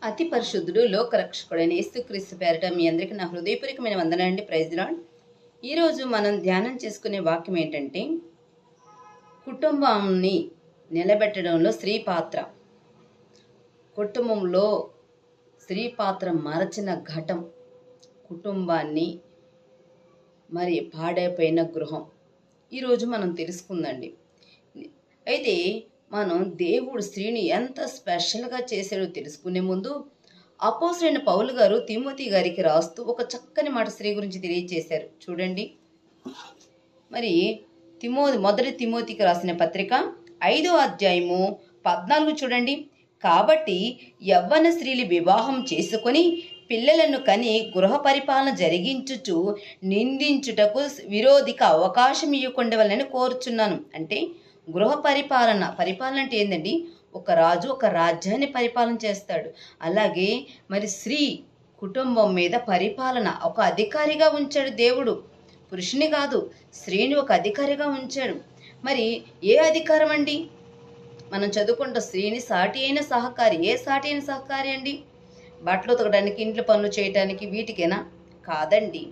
అతి పరిశుద్ధుడు లోకరక్షకుడైన యేసుక్రీస్తు పేరట మీ అందరికీ నా హృదయపూర్వకమైన వందనాలండి. Praise the lord. ఈరోజు మనం ధ్యానం చేసుకునే వాక్యం ఏంటంటే, కుటుంబాన్ని నిలబెట్టడంలో స్త్రీ పాత్ర. కుటుంబంలో స్త్రీ పాత్ర మరచిన ఘటం, కుటుంబాన్ని మరి పాడైపోయిన గృహం ఈరోజు మనం తెలుసుకుందండి. అయితే మనం దేవుడు స్త్రీని ఎంత స్పెషల్గా చేశాడో తెలుసుకునే ముందు అపోస్తలుడైన పౌలు గారు తిమోతి గారికి రాస్తూ ఒక చక్కని మాట స్త్రీ గురించి తెలియజేశారు. చూడండి, మరి మొదటి తిమోతికి రాసిన పత్రిక 5వ అధ్యాయము 14 చూడండి. కాబట్టి యవ్వన స్త్రీలు వివాహం చేసుకొని పిల్లలను కని గృహ పరిపాలన జరిగించుచు నిందించుటకు విరోధికి అవకాశం ఇవ్వకుండవలని కోరుచున్నాను. అంటే గృహ పరిపాలన అంటే ఏంటండి? ఒక రాజు ఒక రాజ్యాన్ని పరిపాలన చేస్తాడు. అలాగే మరి స్త్రీ కుటుంబం మీద పరిపాలన ఒక అధికారిగా ఉంచాడు దేవుడు. పురుషుని కాదు, స్త్రీని ఒక అధికారిగా ఉంచాడు. మరి ఏ అధికారం అండి? మనం చదువుకుంటే స్త్రీని సాటి అయిన సహకారి. ఏ సాటి అయిన సహకారి అండి? బట్టలు ఉతకడానికి, ఇంట్లో పనులు చేయడానికి, వీటికేనా? కాదండి.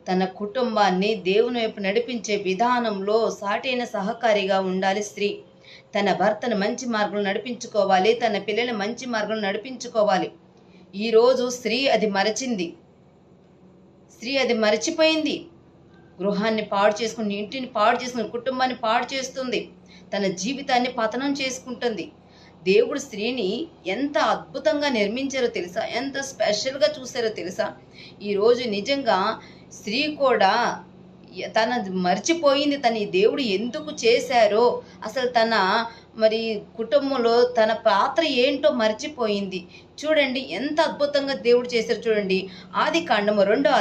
తన కుటుంబాన్ని దేవుని వైపు నడిపించే విధానంలో సాటైన సహకారిగా ఉండాలి స్త్రీ. తన భర్తను మంచి మార్గంలో నడిపించుకోవాలి, తన పిల్లల్ని మంచి మార్గంలో నడిపించుకోవాలి. ఈరోజు స్త్రీ అది మరచింది. స్త్రీ అది మరచిపోయింది. గృహాన్ని పాడు చేసుకుని, ఇంటిని పాడు చేసుకుని, కుటుంబాన్ని పాడు చేస్తుంది, తన జీవితాన్ని పతనం చేసుకుంటుంది. దేవుడు స్త్రీని ఎంత అద్భుతంగా నిర్మించారో తెలుసా? ఎంత స్పెషల్గా చూసారో తెలుసా? ఈరోజు నిజంగా స్త్రీ కూడా తన మర్చిపోయింది, తన దేవుడు ఎందుకు చేశారో, అసలు తన మరి కుటుంబంలో తన పాత్ర ఏంటో మర్చిపోయింది. చూడండి ఎంత అద్భుతంగా దేవుడు చేశారు. చూడండి, ఆది కాండము 2వ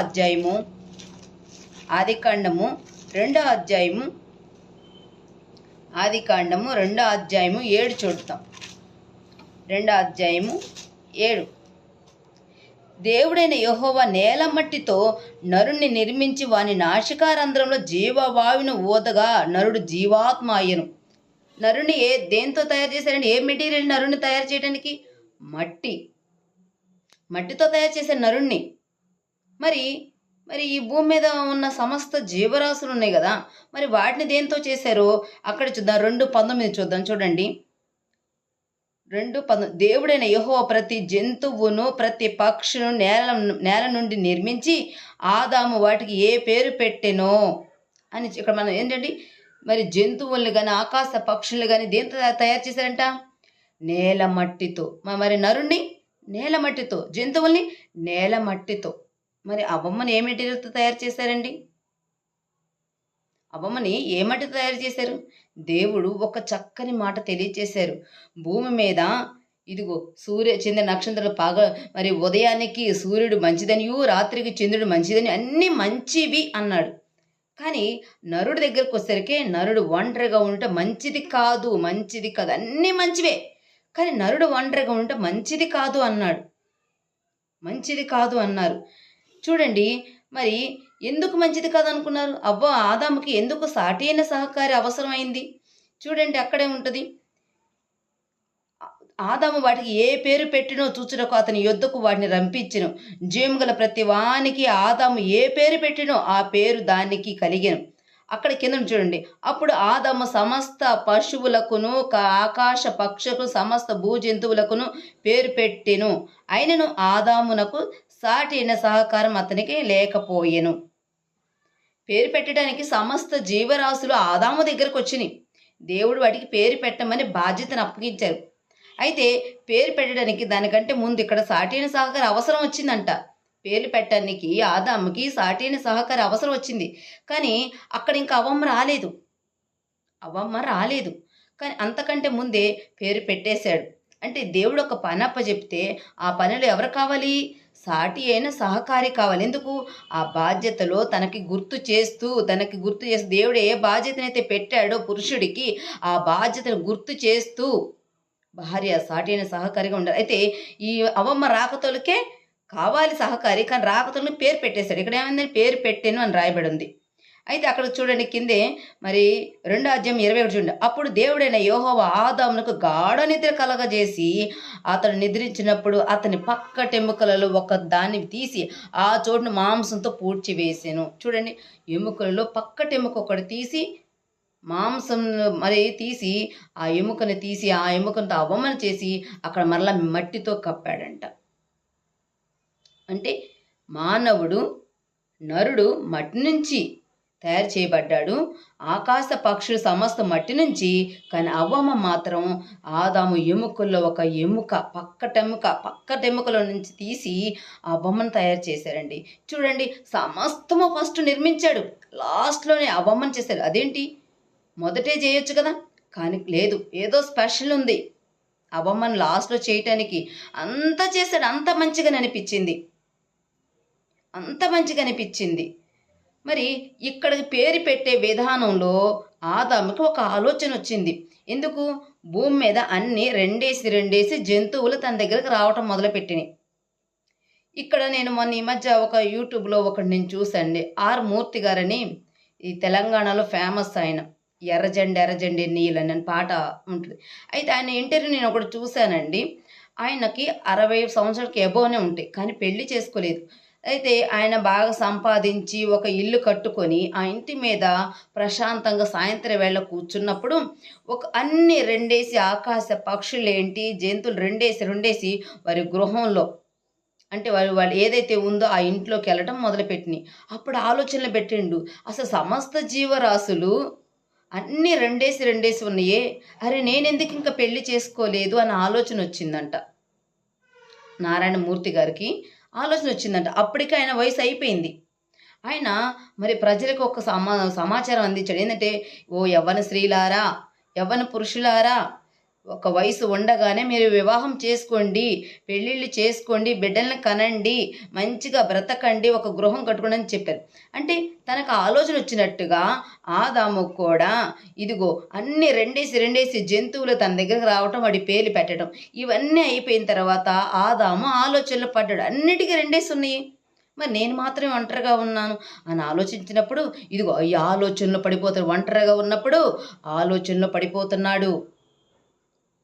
అధ్యాయము 7 చూడతాం. 2వ అధ్యాయము 7. దేవుడైన యెహోవా నేల మట్టితో నరుణ్ణి నిర్మించి వాని నాసికారంధ్రంలో జీవవాయువును ఊదగా నరుడు జీవాత్మ అయ్యను. నరుని దేంతో తయారు చేశారండి? ఏ మెటీరియల్ నరుణ్ణి తయారు చేయడానికి? మట్టితో తయారు చేశారు నరుణ్ణి. మరి ఈ భూమి మీద ఉన్న సమస్త జీవరాశులు ఉన్నాయి కదా, మరి వాటిని దేంతో చేశారో అక్కడ చూద్దాం. 2:19 చూద్దాం. చూడండి, 2:19. దేవుడైన యెహోవా ప్రతి జంతువును ప్రతి పక్షును నేల నుండి నిర్మించి ఆదాము వాటికి ఏ పేరు పెట్టెనో అని. ఇక్కడ మనం ఏంటంటే, మరి జంతువుల్ని కానీ ఆకాశ పక్షుల్ని కానీ దేంతో తయారు చేశారంట? నేల మట్టితో. మరి నరుణ్ణి నేల మట్టితో, జంతువుల్ని నేల మట్టితో. మరి అవ్వమ్మని ఏ మెటీరియల్తో తయారు చేశారండి? అవ్వమ్మని ఏ మట్టితో తయారు చేశారు? దేవుడు ఒక చక్కని మాట తెలియచేశారు. భూమి మీద ఇదిగో సూర్య చంద్ర నక్షత్రాలు మరి ఉదయానికి సూర్యుడు మంచిదనియు, రాత్రికి చంద్రుడు మంచిదని, అన్నీ మంచివి అన్నాడు. కానీ నరుడి దగ్గరకు వచ్చేసరికి నరుడు ఒంటరిగా ఉండటం మంచిది కాదు, అన్నీ మంచివే, కానీ నరుడు ఒంటరిగా ఉండటం మంచిది కాదు అన్నారు. చూడండి, మరి ఎందుకు మంచిది కాదు అనుకున్నారు? ఆదాముకి ఎందుకు సాటి అయిన సహకారి అవసరమైంది? చూడండి, అక్కడే ఉంటుంది. ఆదాము వాటికి ఏ పేరు పెట్టినో చూచుటకు అతని యొద్దకు వాటిని రంపించెను. జీవముగల ప్రతి వానికి ఆదాము ఏ పేరు పెట్టినో ఆ పేరు దానికి కలిగెను. అక్కడ కింద చూడండి, అప్పుడు ఆదాము సమస్త పశువులకును ఆకాశ పక్షులకు సమస్త భూజంతువులకును పేరు పెట్టెను. అయినను ఆదామునకు సాటి అయిన సహకారం అతనికి లేకపోయెను. పేరు పెట్టడానికి సమస్త జీవరాశులు ఆదాము దగ్గరకు వచ్చినాయి. దేవుడు వాటికి పేరు పెట్టమని బాధ్యతను అప్పగించారు. అయితే పేరు పెట్టడానికి దానికంటే ముందు ఇక్కడ సాటి అయిన సహకారం అవసరం వచ్చిందంట. పేర్లు పెట్టడానికి ఆదాముకి సాటి అయిన సహకారం అవసరం వచ్చింది. కానీ అక్కడ ఇంకా అవ్వమ్మ రాలేదు. కానీ అంతకంటే ముందే పేరు పెట్టేశాడు. అంటే దేవుడు ఒక పని అప్పచెప్తే ఆ పనిలో ఎవరు కావాలి? సాటి అయిన సహకారి కావాలి. ఎందుకు? ఆ బాధ్యతలో తనకి గుర్తు చేస్తూ దేవుడు ఏ బాధ్యతనైతే పెట్టాడో పురుషుడికి, ఆ బాధ్యతను గుర్తు చేస్తూ భార్య సాటి అయిన సహకారిగా ఉండాలి. అయితే ఈ అవ్వమ్మ రాకతోలకే కావాలి సహకారి, కానీ రాకతోలని పేరు పెట్టేశాడు. ఇక్కడ ఏమైందని పేరు పెట్టాను అని రాయబడి ఉంది. అయితే అక్కడ చూడండి కిందే మరి 2:21 చూడండి. అప్పుడు దేవుడైన యెహోవా ఆదామునకు గాఢ నిద్ర కలగజేసి అతడు నిద్రించినప్పుడు అతని పక్కటెముకలలో ఒక దాన్ని తీసి ఆ చోటును మాంసంతో పూడ్చివేసెను. చూడండి, ఎముకలలో పక్కటెముక ఒకటి తీసి మాంసం మరి తీసి ఆ ఎముకను తీసి ఆ ఎముకను అవమన చేసి అక్కడ మరలా మట్టితో కప్పాడంట. అంటే మానవుడు నరుడు మట్టి నుంచి తయారు చేయబడ్డాడు. ఆకాశ పక్షులు సమస్త మట్టి నుంచి, కానీ అవ్వమ్మ మాత్రం ఆదాము ఎముకల్లో ఒక ఎముక పక్కటెముకలో నుంచి తీసి ఆ బొమ్మను తయారు చేశారండి. చూడండి, సమస్తము ఫస్ట్ నిర్మించాడు, లాస్ట్లోనే ఆ బొమ్మను చేశాడు. అదేంటి, మొదటే చేయొచ్చు కదా, కానీ లేదు, ఏదో స్పెషల్ ఉంది ఆ బొమ్మను లాస్ట్లో చేయటానికి. అంత చేశాడు, అంత మంచిగా అనిపించింది. మరి ఇక్కడికి పేరు పెట్టే విధానంలో ఆదాముకి ఒక ఆలోచన వచ్చింది. ఎందుకు, భూమి మీద అన్ని రెండేసి జంతువులు తన దగ్గరకు రావటం మొదలుపెట్టినాయి. ఇక్కడ నేను మొన్న ఈ మధ్య ఒక యూట్యూబ్లో ఒకటి నేను చూశాండి. ఆర్ మూర్తి గారని, ఈ తెలంగాణలో ఫేమస్ ఆయన. ఎర్రజెండి నీళ్ళని అని పాట ఉంటుంది. అయితే ఆయన ఇంటర్వ్యూ నేను ఒకటి చూశానండి. ఆయనకి 60 సంవత్సరాలకి ఎబోనే ఉంటాయి, కానీ పెళ్లి చేసుకోలేదు. అయితే ఆయన బాగా సంపాదించి ఒక ఇల్లు కట్టుకొని ఆ ఇంటి మీద ప్రశాంతంగా సాయంత్రం వేళ కూర్చున్నప్పుడు అన్ని రెండేసి ఆకాశ పక్షులేంటి జంతువులు రెండేసి వారి గృహంలో, అంటే వాళ్ళు ఏదైతే ఉందో ఆ ఇంట్లోకి వెళ్ళటం మొదలుపెట్టినాయి. అప్పుడు ఆలోచనలు పెట్టిండు, అసలు సమస్త జీవరాశులు అన్నీ రెండేసి ఉన్నాయే, అరే నేనెందుకు ఇంకా పెళ్లి చేసుకోలేదు అని ఆలోచన వచ్చిందంట నారాయణమూర్తి గారికి. ఆలోచన వచ్చిందంట. అప్పటికే ఆయన వయసు అయిపోయింది. ఆయన మరి ప్రజలకు ఒక సమాచారం అందించాడు. ఏంటంటే, ఓ యవ్వన స్త్రీలారా, యవ్వన పురుషులారా, ఒక వయసు ఉండగానే మీరు వివాహం చేసుకోండి, పెళ్ళిళ్ళు చేసుకోండి, బిడ్డల్ని కనండి, మంచిగా బ్రతకండి, ఒక గృహం కట్టుకోండి అని చెప్పారు. అంటే తనకు ఆలోచన వచ్చినట్టుగా ఆదాము కూడా ఇదిగో అన్ని రెండేసి జంతువులు తన దగ్గరకు రావటం, వాడి పేర్లు పెట్టడం, ఇవన్నీ అయిపోయిన తర్వాత ఆదాము ఆలోచనలు పడ్డాడు. అన్నిటికీ రెండేసి ఉన్నాయి, మరి నేను మాత్రమే ఒంటరిగా ఉన్నాను అని ఆలోచించినప్పుడు ఇదిగో ఈ ఆలోచనలో పడిపోతాడు. ఒంటరిగా ఉన్నప్పుడు ఆలోచనలో పడిపోతున్నాడు,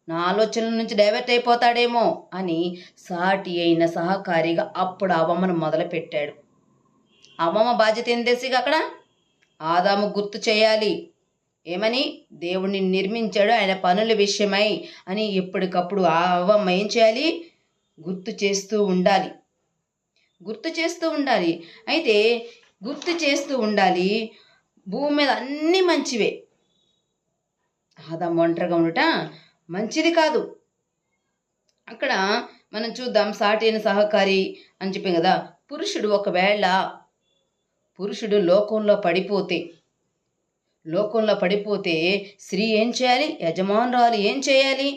నా ఆలోచనల నుంచి డైవర్ట్ అయిపోతాడేమో అని సాటి అయిన సహకారిగా అప్పుడు అవ్వమ్మను మొదలుపెట్టాడు. అవ్వమ్మ బాధ్యత ఏం తెలిసిగా అక్కడ ఆదాము గుర్తు చేయాలి. ఏమని, దేవుడిని నిర్మించాడు ఆయన పనుల విషయమై అని ఎప్పటికప్పుడు ఆ అవ్వమ్మ ఏం చేయాలి, గుర్తు చేస్తూ ఉండాలి. అయితే గుర్తు చేస్తూ ఉండాలి. భూమి మీద అన్నీ మంచివే, ఆదాము ఒంటరిగా ఉండట మంచిది కాదు. అక్కడ మనం చూద్దాం, సాటి అయిన సహకారి అని చెప్పాం కదా. ఒకవేళ పురుషుడు లోకంలో పడిపోతే స్త్రీ ఏం చేయాలి, యజమానురాలు ఏం చేయాలి,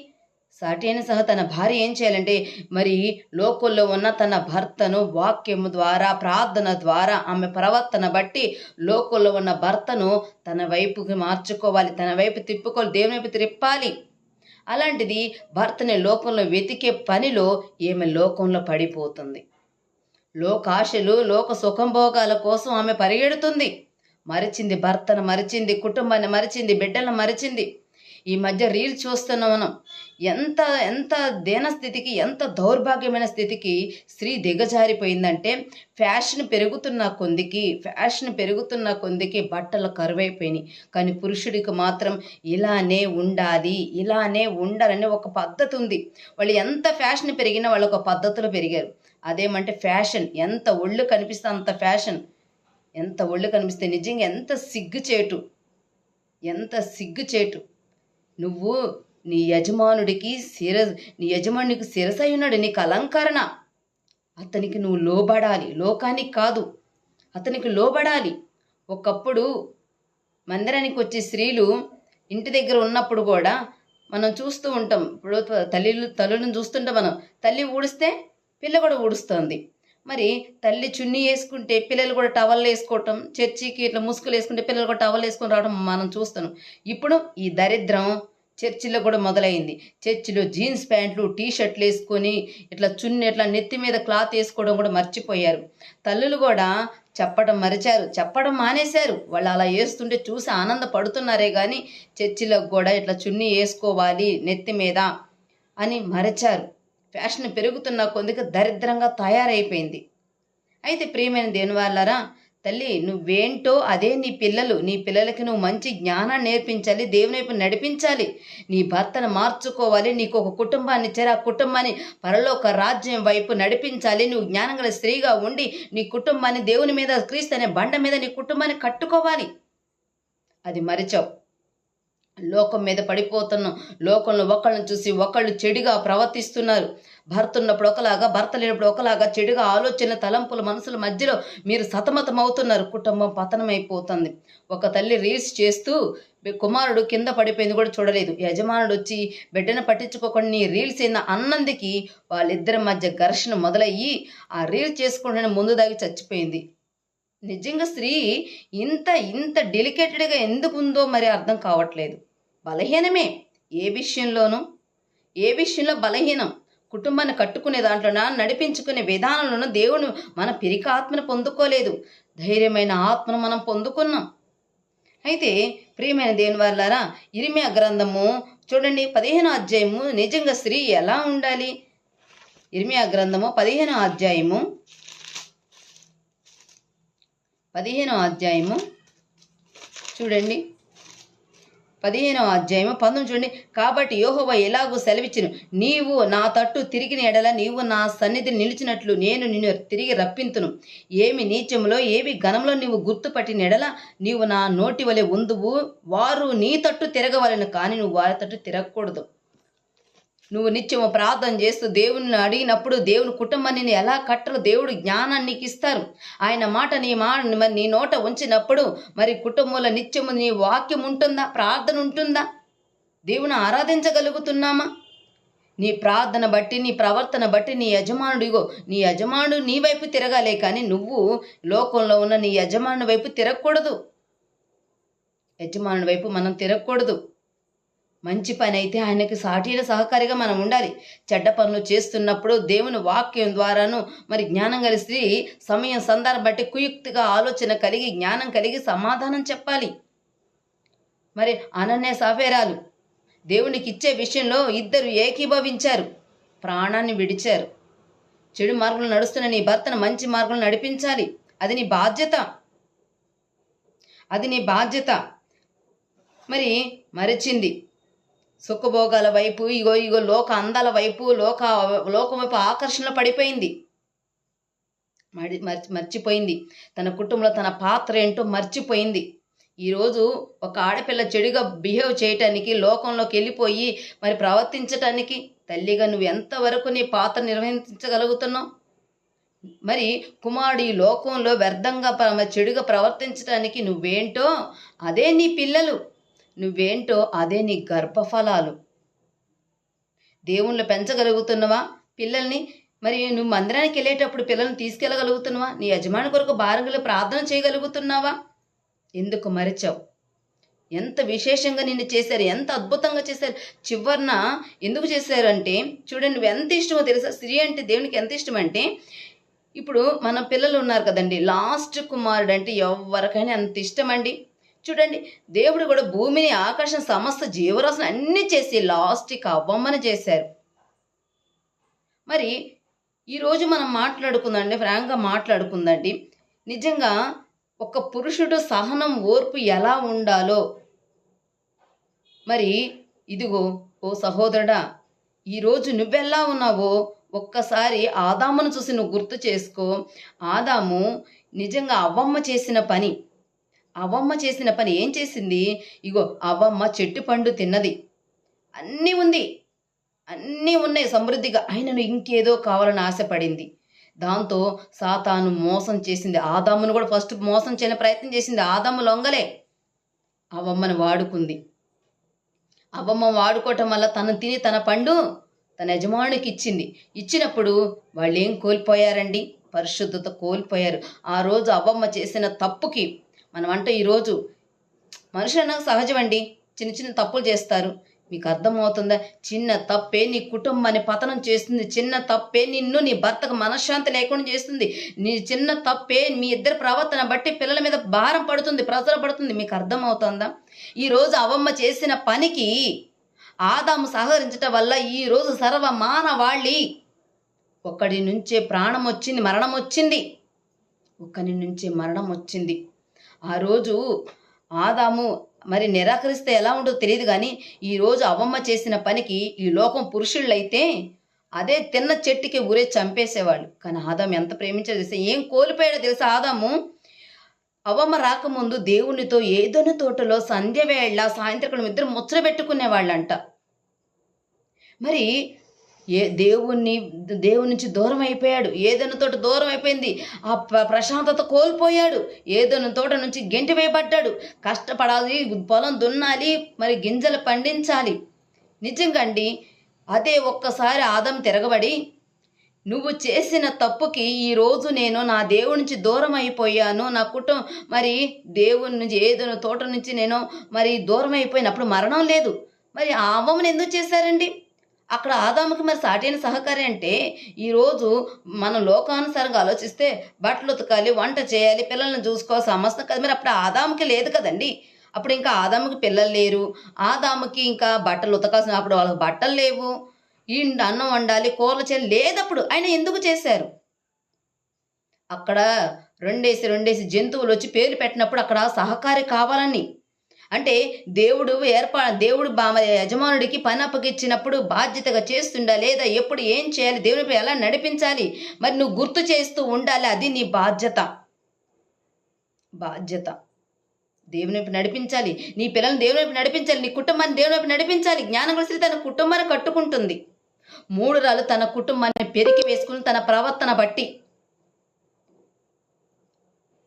సాటి అయిన తన భార్య ఏం చేయాలంటే, మరి లోకంలో ఉన్న తన భర్తను వాక్యము ద్వారా, ప్రార్థన ద్వారా, ఆమె ప్రవర్తన బట్టి లోకంలో ఉన్న భర్తను తన వైపుకి మార్చుకోవాలి, తన వైపు తిప్పుకోవాలి, దేవుని వైపు తిప్పాలి. అలాంటిది భర్తని లోకంలో వెతికే పనిలో ఈమె లోకంలో పడిపోతుంది. లోకాశలు, లోక సుఖంభోగాల కోసం ఆమె పరిగెడుతుంది. మరిచింది భర్తను, మరిచింది కుటుంబాన్ని, మరిచింది బిడ్డలను, మరిచింది. ఈ మధ్య రీల్ చూస్తున్నాం మనం. ఎంత దీనస్థితికి, ఎంత దౌర్భాగ్యమైన స్థితికి స్త్రీ దిగజారిపోయిందంటే, ఫ్యాషన్ పెరుగుతున్న కొందికి బట్టలు కరువైపోయినాయి. కానీ పురుషుడికి మాత్రం ఇలానే ఉండాలని ఒక పద్ధతి ఉంది. వాళ్ళు ఎంత ఫ్యాషన్ పెరిగినా వాళ్ళు ఒక పద్ధతిలో పెరిగారు. అదేమంటే ఫ్యాషన్, ఎంత ఒళ్ళు కనిపిస్తే అంత ఫ్యాషన్, ఎంత ఒళ్ళు కనిపిస్తే నిజంగా ఎంత సిగ్గుచేటు. నువ్వు నీ యజమానునికి శిరసై ఉన్నాడు, నీకు అలంకరణ. అతనికి నువ్వు లోబడాలి, లోకానికి కాదు, అతనికి లోబడాలి. ఒకప్పుడు మందిరానికి వచ్చే స్త్రీలు ఇంటి దగ్గర ఉన్నప్పుడు కూడా మనం చూస్తూ ఉంటాం. ఇప్పుడు తల్లులను చూస్తుంటాం మనం. తల్లి ఊడిస్తే పిల్ల కూడా ఊడుస్తుంది. మరి తల్లి చున్నీ వేసుకుంటే పిల్లలు కూడా టవల్ వేసుకోవటం, చర్చికి ఇట్లా ముసుగులు వేసుకుంటే పిల్లలు కూడా టవల్ వేసుకొని రావడం మనం చూస్తున్నాం. ఇప్పుడు ఈ దరిద్రం చర్చిలో కూడా మొదలైంది. చర్చిలో జీన్స్ ప్యాంట్లు, టీ షర్ట్లు వేసుకొని ఇట్లా చున్నీ ఇట్లా నెత్తి మీద క్లాత్ వేసుకోవడం కూడా మర్చిపోయారు. తల్లులు కూడా చెప్పడం మానేశారు. వాళ్ళు అలా వేస్తుంటే చూసి ఆనందపడుతున్నారే కానీ చర్చిలకు కూడా ఇట్లా చున్నీ వేసుకోవాలి నెత్తి మీద అని మరచారు. ఫ్యాషన్ పెరుగుతున్న కొద్దిగా దరిద్రంగా తయారైపోయింది. అయితే ప్రియమైన దేవుని వాళ్ళారా, తల్లి నువ్వేంటో అదే నీ పిల్లలకి నువ్వు మంచి జ్ఞానాన్ని నేర్పించాలి, దేవుని వైపు నడిపించాలి, నీ భర్తను మార్చుకోవాలి, నీకు ఒక కుటుంబాన్ని ఇచ్చారు, ఆ కుటుంబాన్ని పరలోక రాజ్యం వైపు నడిపించాలి. నువ్వు జ్ఞానంగల స్త్రీగా ఉండి నీ కుటుంబాన్ని దేవుని మీద, క్రీస్తు అనే బండ మీద నీ కుటుంబాన్ని కట్టుకోవాలి. అది మరిచావు. లోకం మీద పడిపోతున్నాం. లోకంలో ఒకళ్ళని చూసి ఒకళ్ళు చెడుగా ప్రవర్తిస్తున్నారు. భర్త ఉన్నప్పుడు ఒకలాగా, భర్త లేనప్పుడు ఒకలాగా చెడుగా ఆలోచన, తలంపుల, మనసుల మధ్యలో మీరు సతమతం అవుతున్నారు. కుటుంబం పతనమైపోతుంది. ఒక తల్లి రీల్స్ చేస్తూ కుమారుడు కింద పడిపోయింది కూడా చూడలేదు. యజమానుడు వచ్చి బిడ్డను పట్టించుకోకుండా నీ రీల్స్ అయిన అన్నందుకి వాళ్ళిద్దరి మధ్య ఘర్షణ మొదలయ్యి ఆ రీల్స్ చేసుకుంటూనే ముందు దాగి చచ్చిపోయింది. నిజంగా స్త్రీ ఇంత ఇంత డెలికేటెడ్గా ఎందుకు ఉందో మరి అర్థం కావట్లేదు. బలహీనమే ఏ విషయంలో బలహీనం. కుటుంబాన్ని కట్టుకునే దాంట్లోన, నడిపించుకునే విధానంలోనూ దేవుడు మన పిరిక ఆత్మను పొందుకోలేదు, ధైర్యమైన ఆత్మను మనం పొందుకున్నాం. అయితే ప్రియమైన దేవుని వారలారా, ఇర్మీయా గ్రంథము చూడండి 15వ అధ్యాయము. నిజంగా స్త్రీ ఎలా ఉండాలి? ఇర్మీయా గ్రంథము 15వ అధ్యాయము చూడండి, 15వ అధ్యాయము 19 చూడండి. కాబట్టి యెహోవా ఎలాగూ సెలవిచ్చును, నీవు నా తట్టు తిరిగిన ఎడల నీవు నా సన్నిధిని నిలిచినట్లు నేను నిన్ను తిరిగి రప్పింతును. ఏమి నీచములో ఏవి ఘనంలో నీవు గుర్తుపట్టిన ఎడల నీవు నా నోటి వలె ఉందువు. వారు నీ తట్టు తిరగవలెను, కానీ నువ్వు వారి తట్టు తిరగకూడదు. నువ్వు నిత్యము ప్రార్థన చేస్తూ దేవుని అడిగినప్పుడు దేవుని కుటుంబాన్ని ఎలా కట్టలో దేవుడు జ్ఞానాన్ని నీకు ఇస్తారు. ఆయన మాట నీ నోట ఉంచినప్పుడు మరి కుటుంబంలో నిత్యము నీ వాక్యం ఉంటుందా? ప్రార్థన ఉంటుందా? దేవుని ఆరాధించగలుగుతున్నామా? నీ ప్రార్థన బట్టి, నీ ప్రవర్తన బట్టి నీ యజమానుడు నీ వైపు తిరగాలే, కానీ నువ్వు లోకంలో ఉన్న నీ యజమానుడి వైపు తిరగకూడదు. యజమానుడి వైపు మనం తిరగకూడదు. మంచి పని అయితే ఆయనకి సాటిన సహకారిగా మనం ఉండాలి. చెడ్డ పనులు చేస్తున్నప్పుడు దేవుని వాక్యం ద్వారాను మరి జ్ఞానం కలిగి స్త్రీ సమయం సందర్భం బట్టి కుయుక్తిగా ఆలోచన కలిగి, జ్ఞానం కలిగి సమాధానం చెప్పాలి. మరి అనన్య సఫేరాలు దేవునికి ఇచ్చే విషయంలో ఇద్దరు ఏకీభవించారు, ప్రాణాన్ని విడిచారు. చెడు మార్గంలో నడుస్తున్న నీ భర్తను మంచి మార్గంలో నడిపించాలి. అది నీ బాధ్యత. మరి మరిచింది. సుఖభోగాల వైపు, ఇగో లోక అందాల వైపు, లోకం వైపు ఆకర్షణలో పడిపోయింది. మర్చిపోయింది తన కుటుంబంలో తన పాత్ర ఏంటో మర్చిపోయింది. ఈరోజు ఒక ఆడపిల్ల చెడుగా బిహేవ్ చేయటానికి, లోకంలోకి వెళ్ళిపోయి మరి ప్రవర్తించటానికి తల్లిగా నువ్వు ఎంతవరకు నీ పాత్ర నిర్వహించగలుగుతున్నావు? మరి కుమారుడు ఈ లోకంలో వ్యర్థంగా చెడుగా ప్రవర్తించడానికి నువ్వేంటో అదే నీ పిల్లలు, నువ్వేంటో అదే నీ గర్భఫలాలు. దేవుళ్ళు పెంచగలుగుతున్నావా పిల్లల్ని? మరి నువ్వు మందిరానికి వెళ్ళేటప్పుడు పిల్లల్ని తీసుకెళ్ళగలుగుతున్నావా? నీ యజమాని కొరకు భారంగా ప్రార్థన చేయగలుగుతున్నావా? ఎందుకు మరిచావు? ఎంత విశేషంగా నిన్ను చేశారు, ఎంత అద్భుతంగా చేశారు. చివరిన ఎందుకు చేశారంటే చూడండి, నువ్వు ఎంత ఇష్టమో తెలుసా? స్త్రీ అంటే దేవునికి ఎంత ఇష్టం అంటే, ఇప్పుడు మన పిల్లలు ఉన్నారు కదండి, లాస్ట్ కుమారుడు అంటే ఎవరికైనా ఎంత ఇష్టం అండి. చూడండి, దేవుడు కూడా భూమిని, ఆకాశం, సమస్త జీవరాశులు అన్నీ చేసి లాస్ట్కి అవ్వమ్మని చేశారు. మరి ఈరోజు మనం ఫ్రాంక్గా మాట్లాడుకుందండి, నిజంగా ఒక పురుషుడు సహనం, ఓర్పు ఎలా ఉండాలో. మరి ఇదిగో ఓ సహోదరుడా, ఈరోజు నువ్వెలా ఉన్నావో ఒక్కసారి ఆదామును చూసి నువ్వు గుర్తు చేసుకో. ఆదాము నిజంగా అవ్వమ్మ చేసిన పని ఏం చేసింది? ఇగో అవ్వమ్మ చెట్టు పండు తిన్నది, అన్నీ ఉన్నాయి సమృద్ధిగా. ఆయనను ఇంకేదో కావాలని ఆశపడింది. దాంతో సాతాను మోసం చేసింది. ఆదామును కూడా ఫస్ట్ మోసం చేయని ప్రయత్నం చేసింది. ఆదాము లొంగలే, అవ్వమ్మను వాడుకుంది. అవ్వమ్మ వాడుకోవటం వల్ల తను తిని తన పండు తన యజమానికి ఇచ్చినప్పుడు వాళ్ళు ఏం కోల్పోయారండి? పరిశుద్ధత కోల్పోయారు. ఆ రోజు అవ్వమ్మ చేసిన తప్పుకి మనం అంటే ఈరోజు మనుషులు అన్నాక సహజం అండి, చిన్న చిన్న తప్పులు చేస్తారు. మీకు అర్థమవుతుందా? చిన్న తప్పే నీ కుటుంబాన్ని పతనం చేస్తుంది. చిన్న తప్పే నిన్ను నీ భర్తకు మనశ్శాంతి లేకుండా చేస్తుంది. నీ చిన్న తప్పే మీ ఇద్దరి ప్రవర్తన బట్టి పిల్లల మీద భారం పడుతుంది, ప్రెజర్ పడుతుంది. మీకు అర్థమవుతుందా? ఈరోజు అవ్వమ్మ చేసిన పనికి ఆదాము సహకరించటం వల్ల ఈరోజు సర్వ మానవాళి ఒక్కడి నుంచే ప్రాణం వచ్చింది, మరణం వచ్చింది. ఒక్కడి నుంచే మరణం వచ్చింది. ఆ రోజు ఆదాము మరి నిరాకరిస్తే ఎలా ఉంటుందో తెలియదు, కానీ ఈరోజు అవ్వమ్మ చేసిన పనికి ఈ లోకం పురుషుళ్ళైతే అదే తిన్న చెట్టుకి ఊరే చంపేసేవాళ్ళు. కానీ ఆదాము ఎంత ప్రేమించాడో తెలుసా? ఏం కోల్పోయాడో తెలుసా? ఆదాము అవ్వమ్మ రాకముందు దేవునితో ఏదోని తోటలో సంధ్య వేళ సాయంత్రం ఇద్దరు ముచ్చట పెట్టుకునేవాళ్ళంట. మరి దేవుని నుంచి దూరం అయిపోయాడు. ఏదైనా తోట దూరం అయిపోయింది. ఆ ప్రశాంతత కోల్పోయాడు. ఏదైనా తోట నుంచి గెంటి వేయబడ్డాడు. కష్టపడాలి, పొలం దున్నాలి, మరి గింజలు పండించాలి. నిజంగా అండి, అదే ఒక్కసారి ఆదాము తిరగబడి నువ్వు చేసిన తప్పుకి ఈరోజు నేను నా దేవుడి నుంచి దూరం అయిపోయాను, నా కుటుంబం మరి దేవుని నుంచి ఏదైనా తోట నుంచి నేను మరి దూరం అయిపోయినప్పుడు మరణం లేదు. మరి ఆ అవ్వమ్మని ఎందుకు చేశారండి? అక్కడ ఆదాముకి మరి సాటైన సహకారి అంటే ఈరోజు మనం లోకానుసారంగా ఆలోచిస్తే బట్టలు ఉతకాలి, వంట చేయాలి, పిల్లల్ని చూసుకోవాలి, సమస్తం కదా. మరి అప్పుడు ఆదాముకి లేదు కదండి. అప్పుడు ఇంకా ఆదాముకి పిల్లలు లేరు, ఆదాముకి ఇంకా బట్టలు ఉతకాల్సిన, అప్పుడు వాళ్ళకి బట్టలు లేవు, ఈ అన్నం వండాలి, కూరలు చేయాలి లేదప్పుడు. ఆయన ఎందుకు చేశారు? అక్కడ రెండేసి జంతువులు వచ్చి పేరు పెట్టినప్పుడు అక్కడ సహకారి కావాలని, అంటే దేవుడు యజమానుడికి పని అప్పగిచ్చినప్పుడు బాధ్యతగా చేస్తుండా లేదా, ఎప్పుడు ఏం చేయాలి, దేవునిపై ఎలా నడిపించాలి, మరి నువ్వు గుర్తు చేస్తూ ఉండాలి. అది నీ బాధ్యత. దేవుని వైపు నడిపించాలి, నీ పిల్లల్ని దేవుని వైపు నడిపించాలి, నీ కుటుంబాన్ని దేవుని వైపు నడిపించాలి. జ్ఞానం కలిసి తన కుటుంబాన్ని కట్టుకుంటుంది. 3 రాళ్ళు తన కుటుంబాన్ని పెరికి వేసుకుని తన ప్రవర్తన బట్టి.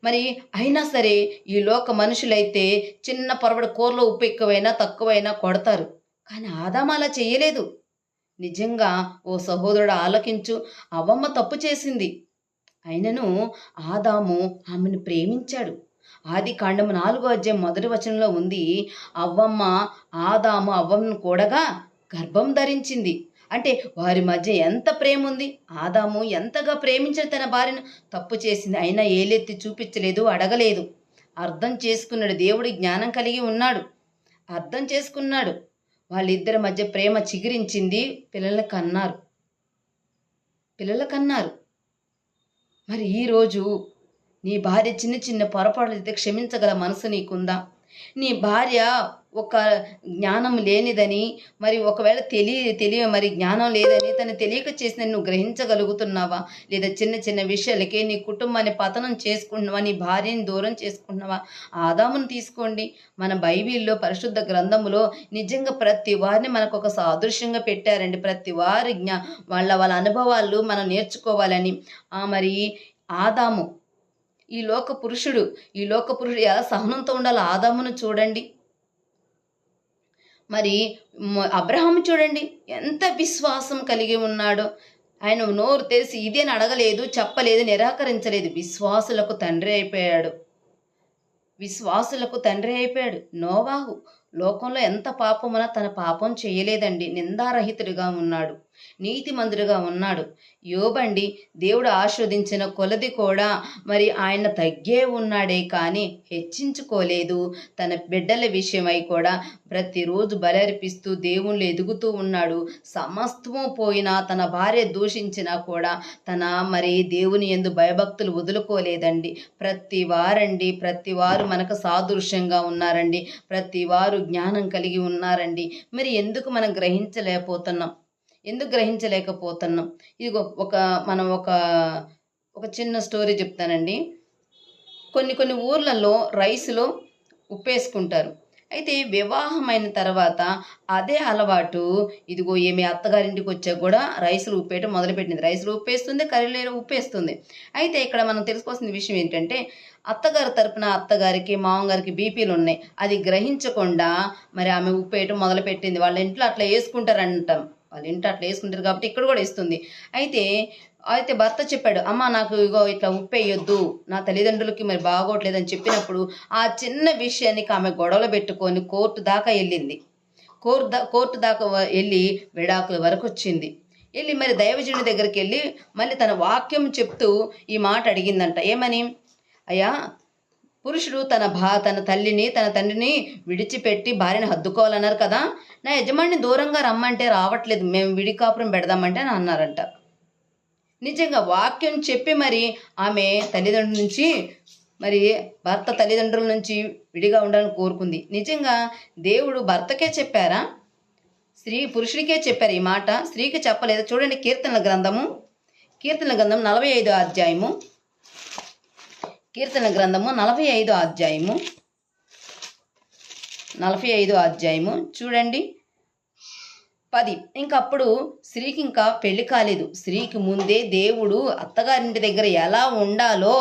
మరి అయినా సరే ఈ లోక మనుషులైతే చిన్న పొరబడి కూరలో ఉప్పు ఎక్కువైనా తక్కువైనా కొడతారు. కానీ ఆదాము అలా చేయలేదు. నిజంగా ఓ సహోదరుడు ఆలకించు, అవ్వమ్మ తప్పు చేసింది. అయినను ఆదాము ఆమెను ప్రేమించాడు. ఆదికాండము 4వ అధ్యాయం 1వ వచనంలో ఉంది, ఆదాము అవ్వమ్మను కూడగా గర్భం ధరించింది. అంటే వారి మధ్య ఎంత ప్రేమ ఉంది. ఆదాము ఎంతగా ప్రేమించిన తన భార్యను తప్పు చేసింది, అయినా ఏలెత్తి చూపించలేదు, అడగలేదు. అర్థం చేసుకున్నాడు. దేవుడి జ్ఞానం కలిగి ఉన్నాడు, అర్థం చేసుకున్నాడు. వాళ్ళిద్దరి మధ్య ప్రేమ చిగురించింది. పిల్లలు కన్నారు. మరి ఈరోజు నీ భార్య చిన్న పొరపాట్లు అయితే క్షమించగల మనసు నీకుందా? నీ భార్య ఒక జ్ఞానం లేనిదని, మరి ఒకవేళ తెలియ మరి జ్ఞానం లేదని తను తెలియక చేసిన నువ్వు గ్రహించగలుగుతున్నావా? లేదా చిన్న విషయాలకే నీ కుటుంబాన్ని పతనం చేసుకుంటున్నావా? నీ భార్యని దూరం చేసుకుంటున్నావా? ఆదామును తీసుకోండి. మన బైబిల్లో పరిశుద్ధ గ్రంథములో నిజంగా ప్రతి వారిని మనకు ఒక సాదృశ్యంగా పెట్టారండి. ప్రతి వారి వాళ్ళ అనుభవాలు మనం నేర్చుకోవాలని. మరి ఆదాము ఈ లోక పురుషుడు ఎలా సహనంతో ఉండాలో ఆదామును చూడండి. మరి అబ్రహాము చూడండి ఎంత విశ్వాసం కలిగి ఉన్నాడో. ఆయన నోరు తెరిచి ఇదేని అడగలేదు, చెప్పలేదు, నిరాకరించలేదు. విశ్వాసులకు తండ్రి అయిపోయాడు. నోవాహు లోకంలో ఎంత పాపమునా తన పాపం చేయలేదండి. నిందారహితుడిగా ఉన్నాడు, నీతిమంతుడిగా ఉన్నాడు. యోబండి దేవుడు ఆస్వాదించిన కొలది కూడా మరి ఆయన తగ్గే ఉన్నాడే కానీ హెచ్చించుకోలేదు. తన బిడ్డల విషయమై కూడా ప్రతిరోజు బలర్పిస్తూ దేవుళ్ళు ఎదుగుతూ ఉన్నాడు. సమస్తము పోయినా తన భార్య దూషించినా కూడా తన మరి దేవుని యందు భయభక్తులు వదులుకోలేదండి. ప్రతి వారు మనకు సాదృశ్యంగా ఉన్నారండి. ప్రతి వారు జ్ఞానం కలిగి ఉన్నారండి. మరి ఎందుకు మనం గ్రహించలేకపోతున్నాం? ఇదిగో మనం ఒక చిన్న స్టోరీ చెప్తానండి. కొన్ని ఊర్లలో రైసులో ఉప్పేసుకుంటారు. అయితే వివాహమైన తర్వాత అదే అలవాటు ఇదిగో ఏమి అత్తగారింటికి వచ్చాక కూడా రైసులు ఉప్పేయటం మొదలుపెట్టింది. రైసులు ఉప్పేస్తుంది, కర్రీలో ఉప్పేస్తుంది. అయితే ఇక్కడ మనం తెలుసుకోవాల్సిన విషయం ఏంటంటే, అత్తగారి తరపున అత్తగారికి మామగారికి బీపీలు ఉన్నాయి. అది గ్రహించకుండా మరి ఆమె ఉప్పేయటం మొదలుపెట్టింది. వాళ్ళ ఇంట్లో అట్లా వేసుకుంటారంటాం. వాళ్ళ ఇంట్లో అట్లా వేసుకుంటారు కాబట్టి ఇక్కడ కూడా ఇస్తుంది. అయితే భర్త చెప్పాడు, అమ్మ నాకు ఇగో ఇట్లా ఉప్పేయొద్దు, నా తల్లిదండ్రులకి మరి బాగోట్లేదని చెప్పినప్పుడు ఆ చిన్న విషయానికి ఆమె గొడవలు పెట్టుకొని కోర్టు దాకా వెళ్ళింది. కోర్టు దాకా వెళ్ళి విడాకుల వరకు వచ్చింది. వెళ్ళి మరి దైవజనుడి దగ్గరికి వెళ్ళి మళ్ళీ తన వాక్యం చెప్తూ ఈ మాట అడిగిందంట. ఏమని? అయ్యా, పురుషుడు తన తల్లిని తన తండ్రిని విడిచిపెట్టి భార్యను హద్దుకోవాలన్నారు కదా, నా యజమాని దూరంగా రమ్మంటే రావట్లేదు, మేము విడికాపురం పెడదామంటే అని అన్నారంట. నిజంగా వాక్యం చెప్పి మరి ఆమె తల్లిదండ్రుల నుంచి మరి భర్త తల్లిదండ్రుల నుంచి విడిగా ఉండాలని కోరుకుంది. నిజంగా దేవుడు భర్తకే చెప్పారా? పురుషుడికే చెప్పారు ఈ మాట, స్త్రీకి చెప్పలేదు. చూడండి, కీర్తనల గ్రంథము 45వ అధ్యాయము, కీర్తన గ్రంథము 45వ అధ్యాయము చూడండి 10. ఇంకప్పుడు స్త్రీకి ఇంకా పెళ్లి కాలేదు. స్త్రీకి ముందే దేవుడు అత్తగారింటి దగ్గర ఎలా ఉండాలో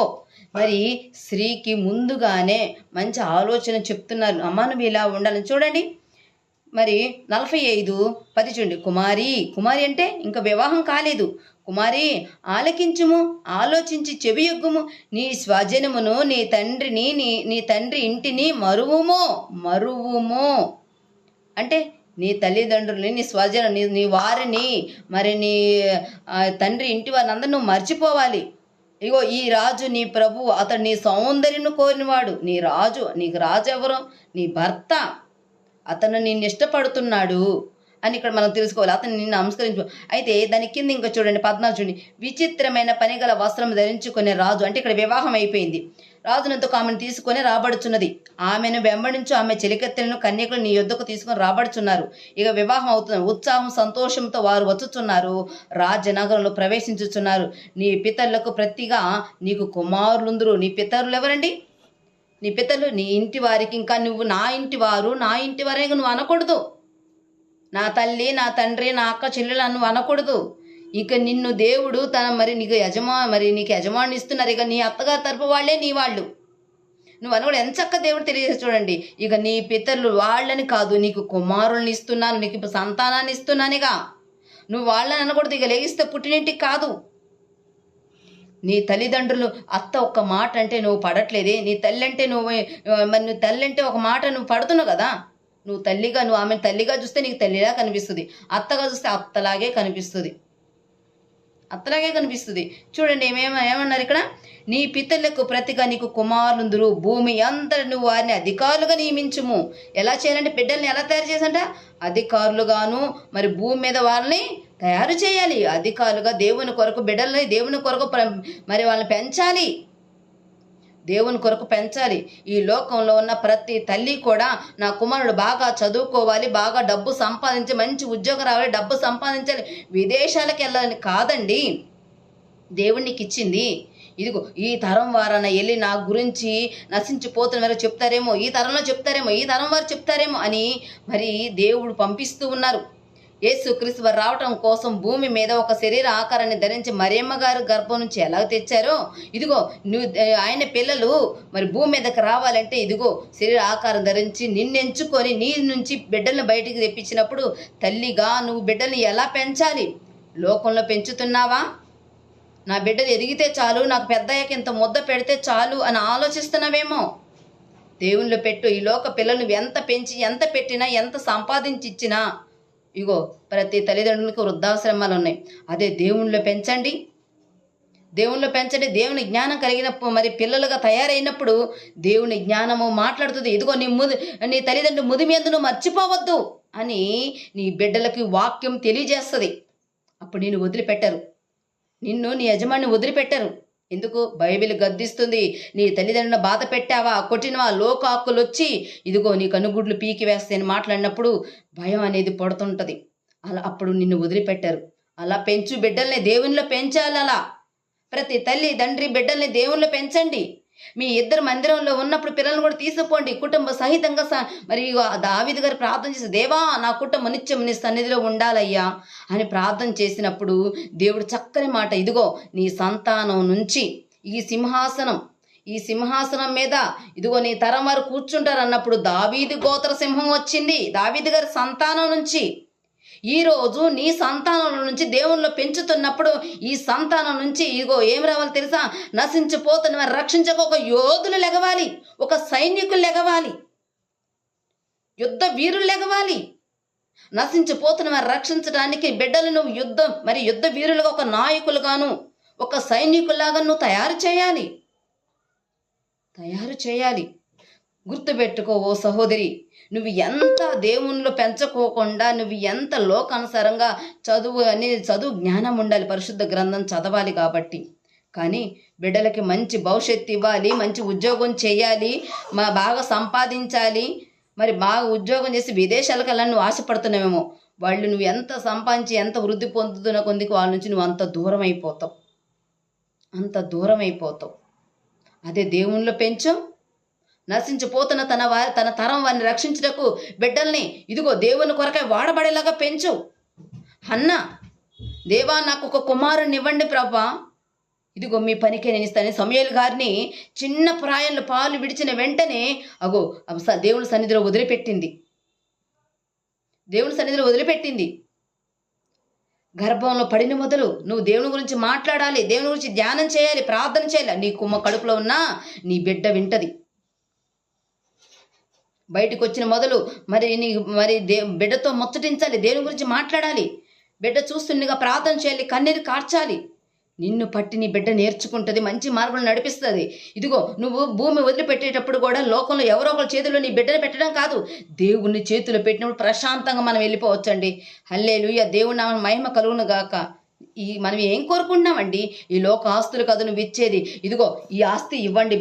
మరి స్త్రీకి ముందుగానే మంచి ఆలోచన చెప్తున్నారు. అమ్మ నువ్వు ఇలా ఉండాలని. చూడండి మరి 45:10 చూడండి. కుమారి అంటే ఇంకా వివాహం కాలేదు. కుమారి ఆలకించుము, ఆలోచించి చెవియొగ్గుము, నీ స్వజనమును నీ తండ్రిని నీ తండ్రి ఇంటిని మరువుము అంటే నీ తల్లిదండ్రులని, నీ స్వజన నీ వారిని, మరి నీ తండ్రి ఇంటి వారిని అందరూ నువ్వు మర్చిపోవాలి. ఇగో ఈ రాజు నీ ప్రభు, అతడు నీ సౌందర్యను కోరినవాడు. నీ రాజు, నీకు రాజు ఎవరు? నీ భర్త. అతను నిన్ను ఇష్టపడుతున్నాడు అని ఇక్కడ మనం తెలుసుకోవాలి. అతను నిన్ను నమస్కరించు. అయితే దాని కింద ఇంకా చూడండి 14 చూడండి. విచిత్రమైన పనిగల వస్త్రం ధరించుకునే రాజు అంటే ఇక్కడ వివాహం అయిపోయింది. రాజునంతో ఆమెను తీసుకొని రాబడుచున్నది. ఆమెను వెంబడించు ఆమె చెలికత్తెలను కన్యకులు నీ యొద్దకు తీసుకొని రాబడుచున్నారు. ఇక వివాహం అవుతుంది. ఉత్సాహం సంతోషంతో వారు వచ్చుచున్నారు, రాజనగరంలో ప్రవేశించుచున్నారు. నీ పితరులకు ప్రతిగా నీకు కుమారులుందురు. నీ పితరులు ఎవరండి? నీ పితరులు నీ ఇంటి వారికి. ఇంకా నువ్వు నా ఇంటి వారే నువ్వు అనకూడదు. నా తల్లి, నా తండ్రి, నా అక్క చెల్లెలు నువ్వు అనకూడదు. ఇక నిన్ను దేవుడు నీకు యజమాని ఇస్తున్నారు. ఇక నీ అత్తగారి తరపు వాళ్ళే నీ వాళ్ళు. నువ్వు అనకూడదు. ఎంచక్క దేవుడు తెలియజేసి చూడండి. ఇక నీ పితరులు వాళ్ళని కాదు, నీకు కుమారుల్ని ఇస్తున్నాను, నీకు సంతానాన్ని ఇస్తున్నానుగా. నువ్వు వాళ్ళని అనకూడదు. ఇక లేగిస్తే పుట్టినింటికి కాదు. నీ తల్లిదండ్రులు అత్త ఒక్క మాట అంటే నువ్వు పడట్లేదే. నీ తల్లి అంటే నువ్వు తల్లి అంటే ఒక మాట నువ్వు పడుతున్నావు కదా. నువ్వు ఆమెను తల్లిగా చూస్తే నీకు తల్లిలా కనిపిస్తుంది, అత్తగా చూస్తే అత్తలాగే కనిపిస్తుంది. చూడండి ఏమన్నారు ఇక్కడ? నీ పితరులకు ప్రతిగా నీకు కుమారులుందురు, భూమి అంతట నువ్వు వారిని అధికారులుగా నియమించుము. ఎలా చేయాలంటే బిడ్డల్ని ఎలా తయారు చేసంట? అధికారులుగాను మరి భూమి మీద వారిని తయారు చేయాలి. అధికారులుగా దేవుని కొరకు బిడ్డల్ని దేవుని కొరకు మరి వాళ్ళని పెంచాలి. దేవుని కొరకు పెంచాలి. ఈ లోకంలో ఉన్న ప్రతి తల్లి కూడా నా కుమారుడు బాగా చదువుకోవాలి, బాగా డబ్బు సంపాదించి మంచి ఉద్యోగం రావాలి, డబ్బు సంపాదించాలి, విదేశాలకు వెళ్ళాలని కాదండి దేవునికి ఇచ్చింది. ఇదిగో ఈ తరం వారన వెళ్ళి నా గురించి నశించిపోతున్న వారు చెప్తారేమో, ఈ తరంలో చెప్తారేమో, ఈ తరం వారు చెప్తారేమో అని మరి దేవుడు పంపిస్తూ ఉన్నారు. యేసుక్రీస్తు వారు రావటం కోసం భూమి మీద ఒక శరీర ఆకారాన్ని ధరించి మరియమ్మ గారు గర్భం నుంచి ఎలా తెచ్చారో, ఇదిగో ఆయన పిల్లలు మరి భూమి మీదకి రావాలంటే ఇదిగో శరీర ఆకారం ధరించి నిన్నెంచుకొని నీ నుంచి బిడ్డలను బయటికి తెప్పించినప్పుడు తల్లిగా నువ్వు బిడ్డల్ని ఎలా పెంచాలి? లోకంలో పెంచుతున్నావా? నా బిడ్డలు ఎదిగితే చాలు, నాకు పెద్దయ్యాక ఇంత ముద్ద పెడితే చాలు అని ఆలోచిస్తున్నావేమో. దేవుళ్ళు పెట్టు. ఈ లోక పిల్లలు ఎంత పెంచి ఎంత పెట్టినా ఎంత సంపాదించి ఇచ్చినా ఇగో ప్రతి తల్లిదండ్రులకు వృద్ధాశ్రమాలు ఉన్నాయి. అదే దేవుళ్ళు పెంచండి. దేవుని జ్ఞానం కలిగినప్పుడు మరి పిల్లలుగా తయారైనప్పుడు దేవుని జ్ఞానము మాట్లాడుతుంది. ఇదిగో నీ తల్లిదండ్రులు ముదిమేందును మర్చిపోవద్దు అని నీ బిడ్డలకి వాక్యం తెలియజేస్తుంది. అప్పుడు నిన్ను వదిలిపెట్టరు, నీ యజమాని వదిలిపెట్టరు. ఎందుకు? బైబిల్ గద్దిస్తుంది. నీ తల్లిదండ్రులను బాధ పెట్టావా, కొట్టినవా, లోక హక్కులు వచ్చి ఇదిగో నీ కనుగుడ్లు పీకి వేస్తాయని మాట్లాడినప్పుడు భయం అనేది పడుతుంటుంది. అప్పుడు నిన్ను వదిలిపెట్టారు. అలా పెంచు బిడ్డల్ని, దేవునిలో పెంచాలి. అలా ప్రతి తల్లి తండ్రి బిడ్డల్ని దేవునిలో పెంచండి. మీ ఇద్దరు మందిరంలో ఉన్నప్పుడు పిల్లల్ని కూడా తీసుకుపోండి, కుటుంబ సహితంగా. మరి దావీదు గారు ప్రార్థన చేసి, దేవా నా కుటుంబం నిత్యం నీ సన్నిధిలో ఉండాలయ్యా అని ప్రార్థన చేసినప్పుడు దేవుడు చక్కని మాట, ఇదిగో నీ సంతానం నుంచి ఈ సింహాసనం మీద ఇదిగో నీ తరం వారు కూర్చుంటారు అన్నప్పుడు దావీదు గోత్ర సింహం వచ్చింది. దావీదు గారి సంతానం నుంచి ఈరోజు నీ సంతానం నుంచి దేవుళ్ళు పెంచుతున్నప్పుడు ఈ సంతానం నుంచి ఇగో ఏం రావాలి తెలుసా? నశించిపోతున్న వారిని రక్షించక ఒక యోధులు లెగవాలి, ఒక సైనికులు లెగవాలి, యుద్ధ వీరులు లెగవాలి. నశించిపోతున్న వారిని రక్షించడానికి బిడ్డలు నువ్వు యుద్ధ వీరులుగా, ఒక నాయకులుగాను, ఒక సైనికులాగా నువ్వు తయారు చేయాలి. గుర్తుపెట్టుకో ఓ సహోదరి, నువ్వు ఎంత దేవునిలో పెంచుకోకుండా, నువ్వు ఎంత లోకానుసారంగా చదువు జ్ఞానం ఉండాలి, పరిశుద్ధ గ్రంథం చదవాలి కాబట్టి. కానీ బిడ్డలకి మంచి భవిష్యత్తు ఇవ్వాలి, మంచి ఉద్యోగం చేయాలి, బాగా సంపాదించాలి, మరి బాగా ఉద్యోగం చేసి విదేశాలకు వెళ్ళాలని నువ్వు ఆశపడుతున్నావేమో. వాళ్ళు నువ్వు ఎంత సంపాదించి ఎంత వృద్ధి పొందుతున్న కొద్దికి వాళ్ళ నుంచి నువ్వు అంత దూరం అయిపోతావు. అదే దేవునిలో పెంచు. నశించిపోతున్న తన తరం వారిని రక్షించుటకు బిడ్డల్ని ఇదిగో దేవుని కొరకై వాడబడేలాగా పెంచు. హన్నా, దేవా నాకు ఒక కుమారుని ఇవ్వండి ప్రభా, ఇదిగో మీ పనికే నేను ఇస్తాను. సమూయేలు గారిని చిన్న ప్రాయంలో పాలు విడిచిన వెంటనే దేవుని సన్నిధిలో వదిలిపెట్టింది. గర్భంలో పడిన మొదలు నువ్వు దేవుని గురించి మాట్లాడాలి, దేవుని గురించి ధ్యానం చేయాలి, ప్రార్థన చేయాలి. నీ కడుపులో ఉన్న నీ బిడ్డ వింటది. బయటకు వచ్చిన మొదలు బిడ్డతో ముచ్చటించాలి, దేవుని గురించి మాట్లాడాలి, బిడ్డ చూస్తుండగా ప్రార్థన చేయాలి, కన్నీరు కార్చాలి. నిన్ను పట్టి నీ బిడ్డ నేర్చుకుంటుంది, మంచి మార్గంలో నడిపిస్తుంది. ఇదిగో నువ్వు భూమి వదిలిపెట్టేటప్పుడు కూడా లోకంలో ఎవరో ఒకరి చేతిలో నీ బిడ్డను పెట్టడం కాదు, దేవుని చేతిలో పెట్టినప్పుడు ప్రశాంతంగా మనం వెళ్ళిపోవచ్చండి. హల్లెలూయా, దేవుని నామమున మహిమ కలుగును గాక. మనం ఏం కోరుకుంటున్నామండి? ఈ లోక ఆస్తులు కాదు నువ్వు ఇచ్చేది. ఇదిగో ఈ ఆస్తి ఇవ్వండి,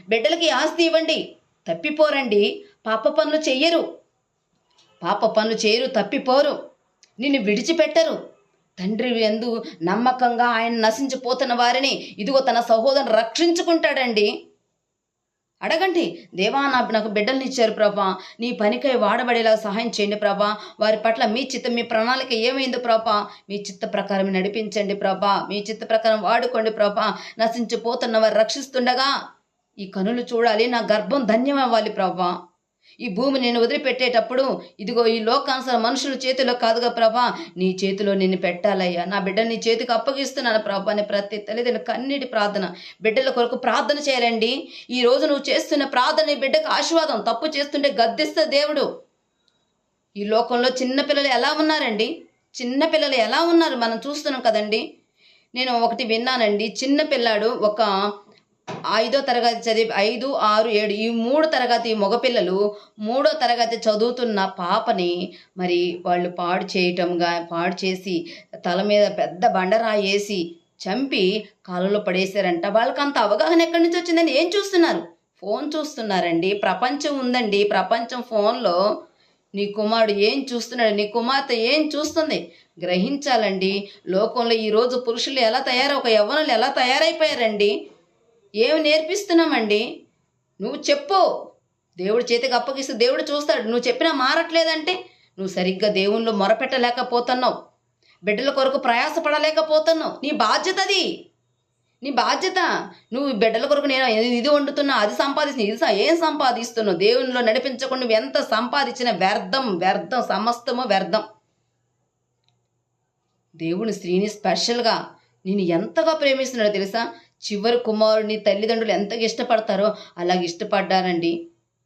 బిడ్డలకి ఆస్తి ఇవ్వండి. తప్పిపోరండి, పాప పనులు చేయరు, తప్పిపోరు, నిన్ను విడిచిపెట్టరు. తండ్రి యందు నమ్మకంగా ఆయన నశించిపోతున్న వారిని ఇదిగో తన సహోదరుని రక్షించుకుంటాడండి. అడగండి, దేవా నాకు బిడ్డల్ని ఇచ్చారు ప్రభా, నీ పనికై వాడబడేలా సహాయం చేయండి ప్రభా, వారి పట్ల మీ ప్రణాళిక ఏమైందో ప్రభా, మీ చిత్త ప్రకారం నడిపించండి ప్రభా, మీ చిత్త ప్రకారం వాడుకోండి ప్రభా. నశించిపోతున్న వారు రక్షిస్తుండగా ఈ కనులు చూడాలి, నా గర్భం ధన్యమవ్వాలి ప్రభా. ఈ భూమి నేను వదిలిపెట్టేటప్పుడు ఇదిగో ఈ లోకానుసార మనుషుల చేతిలో కాదుగా ప్రభా, నీ చేతిలో నిన్ను పెట్టాలయ్యా. నా బిడ్డని నీ చేతికి అప్పగిస్తున్నాను ప్రభా అని ప్రతి తల్లిదండ్రులు కన్నీటి ప్రార్థన, బిడ్డల కొరకు ప్రార్థన చేయాలండి. ఈ రోజు నువ్వు చేస్తున్న ప్రార్థన నీ బిడ్డకు ఆశీర్వాదం. తప్పు చేస్తుంటే గద్దిస్తే దేవుడు. ఈ లోకంలో చిన్నపిల్లలు ఎలా ఉన్నారు మనం చూస్తున్నాం కదండి. నేను ఒకటి విన్నానండి, చిన్న పిల్లాడు ఒక 5వ తరగతి చదివి 5, 6, 7 ఈ 3 తరగతి మగపిల్లలు 3వ తరగతి చదువుతున్న పాపని మరి వాళ్ళు పాడు చేసి తల మీద పెద్ద బండరాయి వేసి చంపి కాలంలో పడేశారంట. వాళ్ళకి అంత అవగాహన ఎక్కడి నుంచి వచ్చిందని ఏం చూస్తున్నారు? ఫోన్ చూస్తున్నారండి. ప్రపంచం ఉందండి, ప్రపంచం ఫోన్లో. నీ కుమారుడు ఏం చూస్తున్నాడు, నీ కుమార్తె ఏం చూస్తుంది గ్రహించాలండి. లోకంలో ఈరోజు పురుషులు ఎలా ఒక యవ్వనులు ఎలా తయారైపోయారండి. ఏమి నేర్పిస్తున్నామండి? నువ్వు చెప్పు, దేవుడి చేతికి అప్పగిస్తే దేవుడు చూస్తాడు. నువ్వు చెప్పినా మారట్లేదంటే నువ్వు సరిగ్గా దేవునిలో మొరపెట్టలేకపోతున్నావు, బిడ్డల కొరకు ప్రయాసపడలేకపోతున్నావు. నీ బాధ్యత. నువ్వు బిడ్డల కొరకు నేను ఇది వండుతున్నా, అది సంపాదిస్తున్నా, ఏం సంపాదిస్తున్నావు? దేవునిలో నడిపించకుండా నువ్వు ఎంత సంపాదించినా వ్యర్థం, సమస్తము వ్యర్థం. దేవుని స్త్రీని స్పెషల్గా నేను ఎంతగా ప్రేమిస్తున్నాడో తెలుసా? చివరి కుమారుడిని తల్లిదండ్రులు ఎంతగా ఇష్టపడతారో అలాగే ఇష్టపడ్డారండి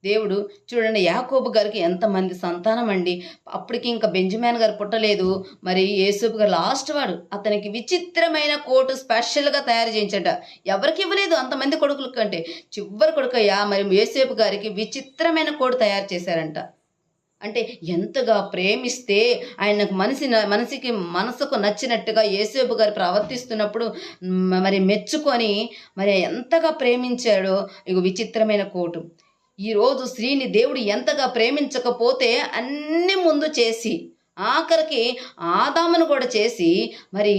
దేవుడు. చూడండి, యాకోబు గారికి ఎంతమంది సంతానం అండి. అప్పటికి ఇంకా బెంజమిన్ గారు పుట్టలేదు. మరి యేసూపు గారు లాస్ట్ వాడు. అతనికి విచిత్రమైన కోటు స్పెషల్గా తయారు చేయించట. ఎవరికి ఇవ్వలేదు అంతమంది కొడుకుల కంటే. చివరి కొడుకయ్యా మరి యేసూపు గారికి విచిత్రమైన కోటు తయారు చేశారంట. అంటే ఎంతగా ప్రేమిస్తే ఆయనకు మనసుకు నచ్చినట్టుగా యేసేపు గారు ప్రవర్తిస్తున్నప్పుడు మరి మెచ్చుకొని మరి ఎంతగా ప్రేమించాడో. ఇక విచిత్రమైన కోటు. ఈరోజు స్త్రీని దేవుడు ఎంతగా ప్రేమించకపోతే అన్ని ముందు చేసి ఆఖరికి ఆదామును కూడా చేసి, మరి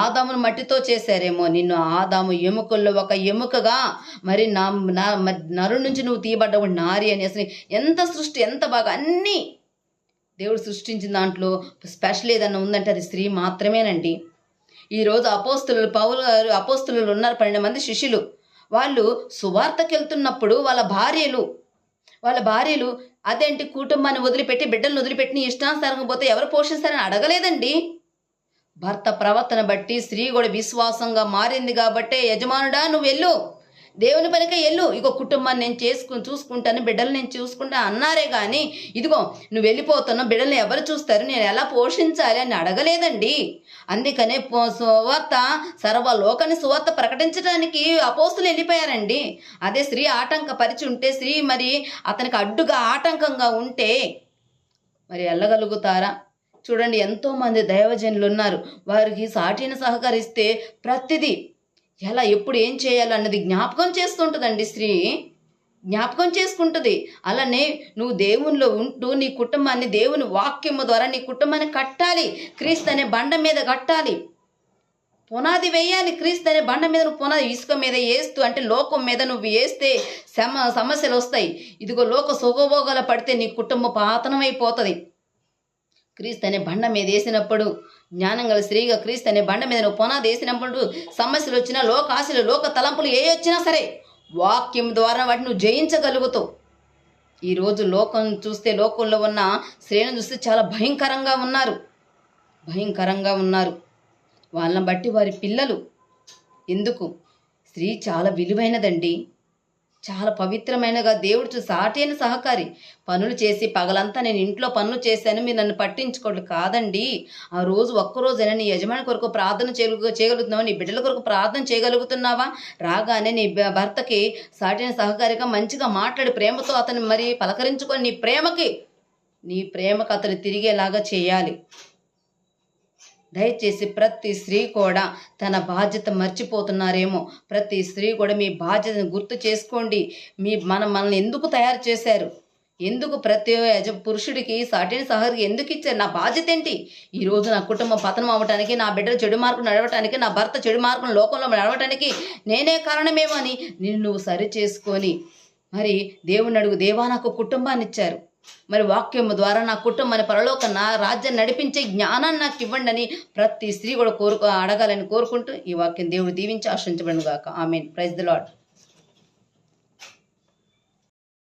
ఆదామును మట్టితో చేశారేమో, నిన్ను ఆదాము ఎముకల్లో ఒక ఎముకగా మరి నరు నుంచి నువ్వు తీయబడ్డవు నారి అని. అసలు ఎంత సృష్టి, ఎంత బాగా అన్నీ దేవుడు సృష్టించిన దాంట్లో స్పెషల్ ఏదన్నా ఉందంటే అది స్త్రీ మాత్రమేనండి. ఈరోజు అపోస్తులు ఉన్నారు 12 మంది శిష్యులు. వాళ్ళు సువార్తకి వెళ్తున్నప్పుడు వాళ్ళ భార్యలు అదేంటి కుటుంబాన్ని వదిలిపెట్టి బిడ్డలను వదిలిపెట్టి ఇష్టానుసారంగా పోతే ఎవరు పోషిస్తారని అడగలేదండి. భర్త ప్రవర్తన బట్టి స్త్రీ కూడా విశ్వాసంగా మారింది కాబట్టే, యజమానుడా నువ్వు వెళ్ళు, దేవుని పనికే వెళ్ళు, ఇగో కుటుంబాన్ని నేను చూసుకుంటాను, బిడ్డలు నేను చూసుకుంటా అన్నారే కానీ ఇదిగో నువ్వు వెళ్ళిపోతున్నావు, బిడ్డల్ని ఎవరు చూస్తారు, నేను ఎలా పోషించాలి అని అడగలేదండి. అందుకనే సువార్త సర్వలోకాన్ని సువార్త ప్రకటించడానికి అపోస్తులు వెళ్ళిపోయారండి. అదే స్త్రీ ఆటంకపరిచి ఉంటే, స్త్రీ మరి అతనికి అడ్డుగా ఆటంకంగా ఉంటే మరి వెళ్ళగలుగుతారా? చూడండి, ఎంతోమంది దైవజనులు ఉన్నారు, వారికి సాటిని సహకరిస్తే ప్రతిదీ ఎలా ఎప్పుడు ఏం చేయాలో అన్నది జ్ఞాపకం చేస్తుంటుందండి. స్త్రీ జ్ఞాపకం చేసుకుంటుంది. అలానే నువ్వు దేవునిలో ఉంటూ నీ కుటుంబాన్ని దేవుని వాక్యము ద్వారా నీ కుటుంబాన్ని కట్టాలి. క్రీస్తు అనే బండ మీద కట్టాలి, పునాది వేయాలి. క్రీస్తు అనే బండ మీద నువ్వు పునాది ఇసుక మీద వేస్తూ అంటే లోకం మీద నువ్వు వేస్తే సమస్యలు వస్తాయి. ఇదిగో లోక సుఖభోగాల పడితే నీ కుటుంబం పాతనం అయిపోతుంది. క్రీస్తు అనే బండ మీద వేసినప్పుడు, జ్ఞానం గల స్త్రీగా క్రీస్తు అనే బండ మీద నువ్వు పునాది వేసినప్పుడు సమస్యలు వచ్చినా, లోక ఆశలు, లోక తలంపులు ఏ వచ్చినా సరే వాక్యం ద్వారా వాటిని నువ్వు జయించగలుగుతావు. ఈరోజు లోకం చూస్తే, లోకంలో ఉన్న స్త్రీలను చూస్తే చాలా భయంకరంగా ఉన్నారు. వాళ్ళని బట్టి వారి పిల్లలు ఎందుకు? స్త్రీ చాలా విలువైనదండి, చాలా పవిత్రమైనగా దేవుడు సాటి అయిన సహకారి. పనులు చేసి పగలంతా నేను ఇంట్లో పనులు చేశాను, మీరు నన్ను పట్టించుకోండి కాదండి. ఆ రోజు ఒక్కరోజైనా నీ యజమాని కొరకు ప్రార్థన చేయగలుగుతున్నావా? నీ బిడ్డల కొరకు ప్రార్థన చేయగలుగుతున్నావా? రాగానే నీ భర్తకి సాటి అయిన సహకారిగా మంచిగా మాట్లాడి ప్రేమతో అతను మరి పలకరించుకొని నీ ప్రేమకు అతను తిరిగేలాగా చేయాలి. దయచేసి ప్రతి స్త్రీ కూడా తన బాధ్యత మర్చిపోతున్నారేమో. ప్రతి స్త్రీ కూడా మీ బాధ్యతను గుర్తు చేసుకోండి. మనల్ని ఎందుకు తయారు చేశారు? ఎందుకు ప్రతి పురుషుడికి సాటిన సహకారికి ఎందుకు ఇచ్చారు? నా బాధ్యత ఏంటి? ఈరోజు నా కుటుంబం పతనం అవ్వటానికి, నా బిడ్డలు చెడు మార్గం నడవటానికి, నా భర్త చెడు మార్గం లోకంలో నడవటానికి నేనే కారణమేమో అని నువ్వు సరి చేసుకొని మరి దేవుని అడుగు. దేవా, నాకు కుటుంబాన్ని ఇచ్చారు, మరి వాక్యము ద్వారా నా కుటుంబాన్ని పరలోక నా రాజ్యాన్ని నడిపించే జ్ఞానాన్ని నాకు ఇవ్వండి అని ప్రతి స్త్రీ కూడా అడగాలని కోరుకుంటూ ఈ వాక్యం దేవుడు దీవించి ఆశ్రయించబడును గాక. ఆమేన్. Praise the lord.